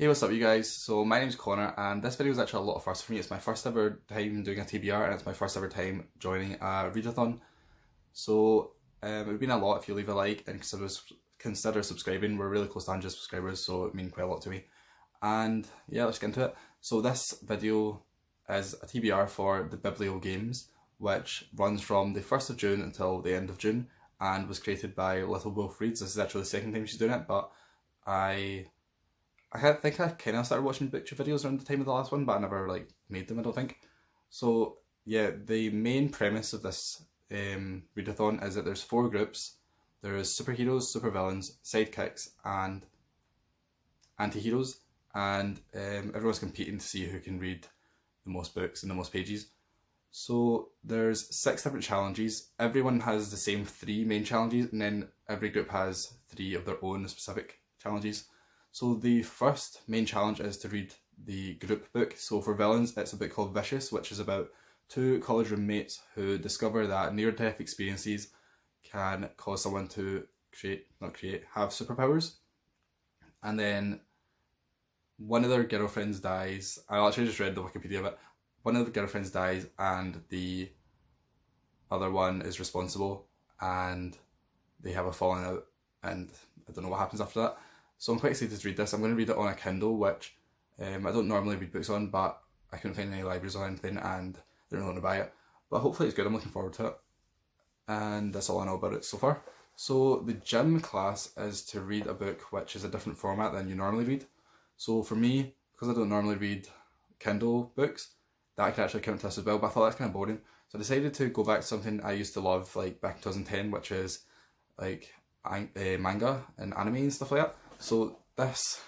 Hey, what's up you guys? So my name's Connor and this video is actually a lot of first for me. It's my first ever time doing a TBR and it's my first ever time joining a readathon. So it would mean a lot if you leave a like and consider subscribing. We're really close to 100 subscribers, so it means quite a lot to me. And yeah, let's get into it. So this video is a TBR for the Biblio games, which runs from the 1st of June until the end of June and was created by littlewolfreads. This is actually the second time she's doing it, but I think I kind of started watching BookTube videos around the time of the last one, but I never made them, I don't think. So yeah, the main premise of this readathon is that there's 4 groups. There's superheroes, supervillains, sidekicks, and anti-heroes, and everyone's competing to see who can read the most books and the most pages. So there's 6 different challenges. Everyone has the same 3 main challenges, and then every group has 3 of their own specific challenges. So the first main challenge is to read the group book. So for villains, it's a book called Vicious, which is about 2 college roommates who discover that near-death experiences can cause someone to have superpowers. And then one of their girlfriends dies. I actually just read the Wikipedia of it. One of the girlfriends dies and the other one is responsible and they have a falling out and I don't know what happens after that. So I'm quite excited to read this. I'm going to read it on a Kindle, which I don't normally read books on, but I couldn't find any libraries or anything and they're not going to buy it. But hopefully it's good. I'm looking forward to it. And that's all I know about it so far. So the gym class is to read a book which is a different format than you normally read. So for me, because I don't normally read Kindle books, that could actually count to this as well, but I thought that's kind of boring. So I decided to go back to something I used to love back in 2010, which is manga and anime and stuff like that. So this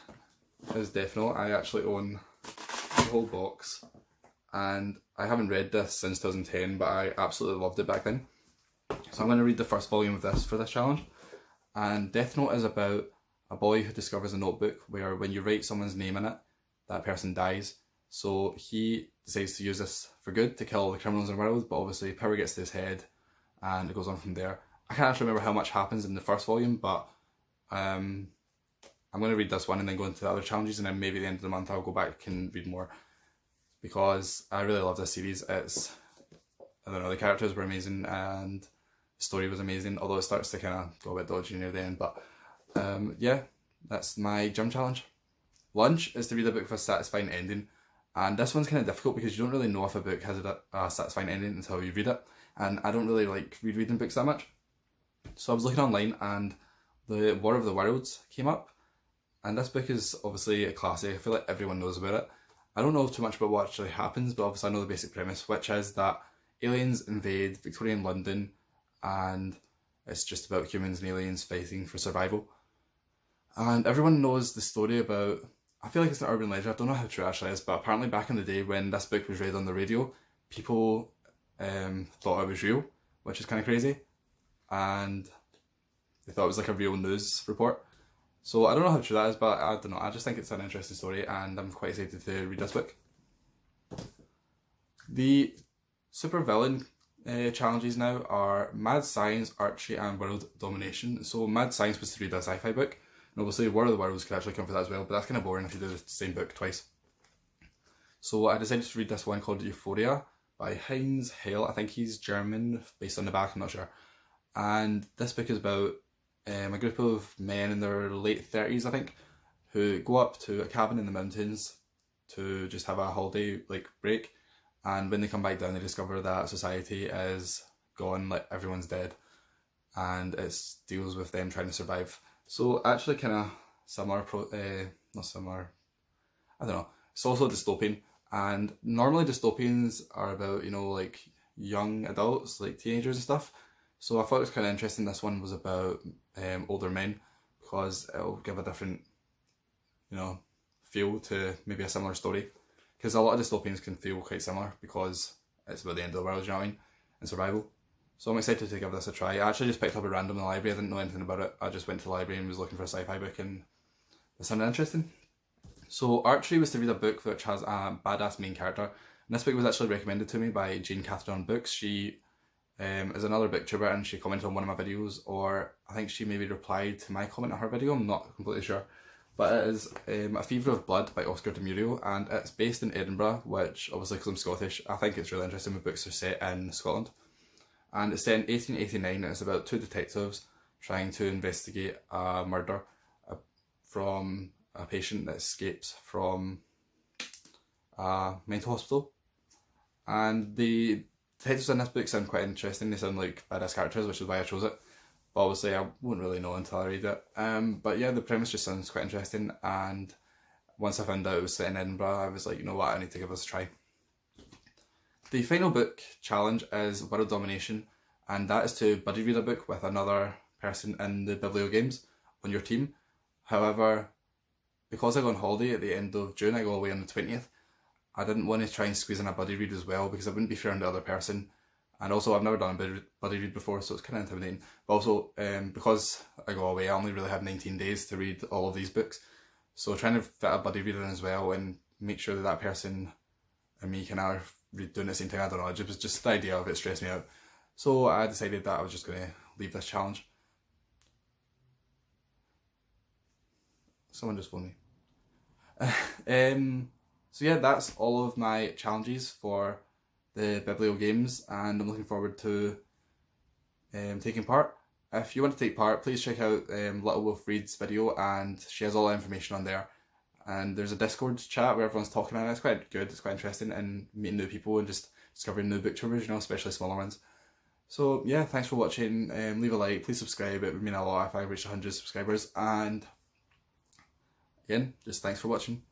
is definitely, I actually own the whole box and I haven't read this since 2010, but I absolutely loved it back then. So I'm going to read the first volume of this for this challenge. And Death Note is about a boy who discovers a notebook where when you write someone's name in it, that person dies. So he decides to use this for good to kill the criminals in the world, but obviously power gets to his head and it goes on from there. I can't actually remember how much happens in the first volume, but I'm going to read this one and then go into the other challenges, and then maybe at the end of the month I'll go back and read more because I really love this series. It's, I don't know, the characters were amazing and the story was amazing, although it starts to kind of go a bit dodgy near the end, but yeah, that's my gym challenge. Lunch is to read a book with a satisfying ending, and this one's kind of difficult because you don't really know if a book has a satisfying ending until you read it, and I don't really like rereading books that much. So I was looking online and the War of the Worlds came up, and this book is obviously a classic. I feel like everyone knows about it. I don't know too much about what actually happens, but obviously I know the basic premise, which is that aliens invade Victorian London and it's just about humans and aliens fighting for survival. And everyone knows the story about, I feel like it's an urban legend, I don't know how true it actually is, but apparently back in the day when this book was read on the radio, people thought it was real, which is kind of crazy. And they thought it was like a real news report. So I don't know how true that is, but I don't know, I just think it's an interesting story and I'm quite excited to read this book. The supervillain challenges now are Mad Science, Archery and World Domination. So Mad Science was to read a sci-fi book, and obviously War of the Worlds could actually come for that as well, but that's kind of boring if you do the same book twice. So I decided to read this one called Euphoria by Heinz Hale. I think he's German, based on the back, I'm not sure. And this book is about a group of men in their late 30s, I think, who go up to a cabin in the mountains to just have a holiday break, and when they come back down they discover that society is gone, like everyone's dead, and it deals with them trying to survive. So actually kind of similar, not similar, I don't know, it's also dystopian, and normally dystopians are about, you know, like young adults, like teenagers and stuff. So I thought it was kind of interesting this one was about older men, because it'll give a different, you know, feel to maybe a similar story. Because a lot of dystopians can feel quite similar because it's about the end of the world, you know what I mean, and survival. So I'm excited to give this a try. I actually just picked up a random in the library, I didn't know anything about it. I just went to the library and was looking for a sci-fi book and it sounded interesting. So Archery was to read a book which has a badass main character. And this book was actually recommended to me by Jane Catherine on Books. She is another booktuber and she commented on one of my videos, or I think she maybe replied to my comment on her video, I'm not completely sure. But it is A Fever of Blood by Oscar de Murillo, and it's based in Edinburgh, which obviously because I'm Scottish, I think it's really interesting when books are set in Scotland. And it's set in 1889 and it's about two detectives trying to investigate a murder from a patient that escapes from a mental hospital. And the detectives in this book sound quite interesting, they sound like badass characters, which is why I chose it. But obviously I won't really know until I read it. But yeah, the premise just sounds quite interesting, and once I found out it was set in Edinburgh, I was like, you know what, I need to give this a try. The final book challenge is World Domination, and that is to buddy read a book with another person in the Biblio games on your team. However, because I go on holiday at the end of June, I go away on the 20th, I didn't want to try and squeeze in a buddy read as well because it wouldn't be fair on the other person. And also, I've never done a buddy read before, so it's kind of intimidating. But also, because I go away, I only really have 19 days to read all of these books. So trying to fit a buddy read in as well and make sure that that person and me can read doing the same thing, I don't know, it was just the idea of it stressed me out. So I decided that I was just going to leave this challenge. Someone just phoned me. So yeah, that's all of my challenges for the Biblio games, and I'm looking forward to taking part. If you want to take part, please check out Little Wolf Reads video, and she has all the information on there. And there's a Discord chat where everyone's talking, and it's quite good, it's quite interesting, and meeting new people and just discovering new booktubers, you know, especially smaller ones. So yeah, thanks for watching. Leave a like, please subscribe, it would mean a lot if I reach 100 subscribers, and again, just thanks for watching.